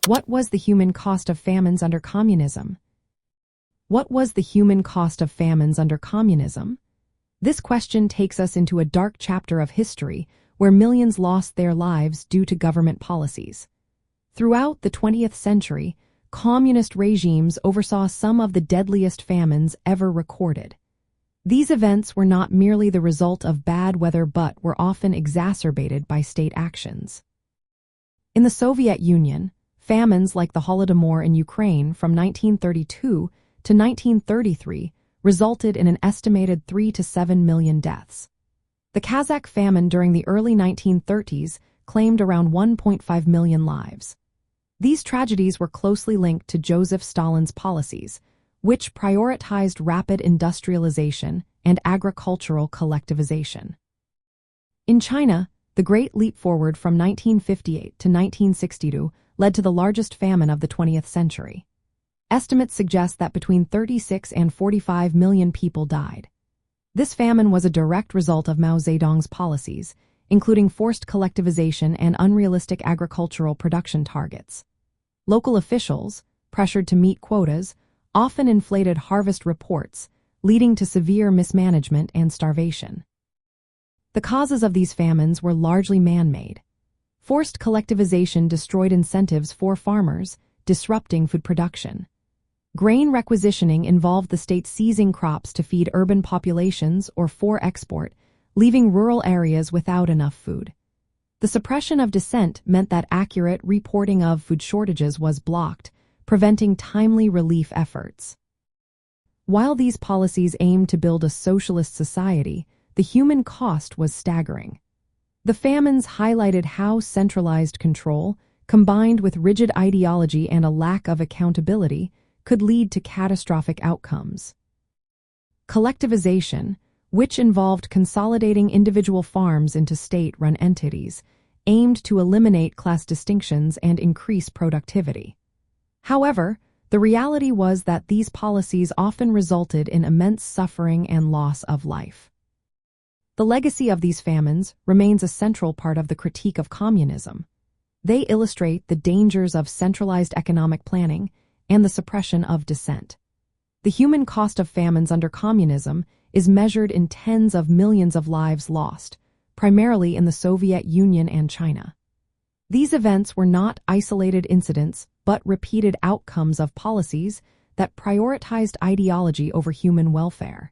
What was the human cost of famines under communism? What was the human cost of famines under communism? This question takes us into a dark chapter of history where millions lost their lives due to government policies. Throughout the 20th century, communist regimes oversaw some of the deadliest famines ever recorded. These events were not merely the result of bad weather but were often exacerbated by state actions. In the Soviet Union, famines like the Holodomor in Ukraine from 1932 to 1933 resulted in an estimated 3 to 7 million deaths. The Kazakh famine during the early 1930s claimed around 1.5 million lives. These tragedies were closely linked to Joseph Stalin's policies, which prioritized rapid industrialization and agricultural collectivization. In China, the Great Leap Forward from 1958 to 1962 led to the largest famine of the 20th century. Estimates suggest that between 36 and 45 million people died. This famine was a direct result of Mao Zedong's policies, including forced collectivization and unrealistic agricultural production targets. Local officials, pressured to meet quotas, often inflated harvest reports, leading to severe mismanagement and starvation. The causes of these famines were largely man-made. Forced collectivization destroyed incentives for farmers, disrupting food production. Grain requisitioning involved the state seizing crops to feed urban populations or for export, leaving rural areas without enough food. The suppression of dissent meant that accurate reporting of food shortages was blocked, preventing timely relief efforts. While these policies aimed to build a socialist society, the human cost was staggering. The famines highlighted how centralized control, combined with rigid ideology and a lack of accountability, could lead to catastrophic outcomes. Collectivization, which involved consolidating individual farms into state-run entities, aimed to eliminate class distinctions and increase productivity. However, the reality was that these policies often resulted in immense suffering and loss of life. The legacy of these famines remains a central part of the critique of communism. They illustrate the dangers of centralized economic planning and the suppression of dissent. The human cost of famines under communism is measured in tens of millions of lives lost, primarily in the Soviet Union and China. These events were not isolated incidents, but repeated outcomes of policies that prioritized ideology over human welfare.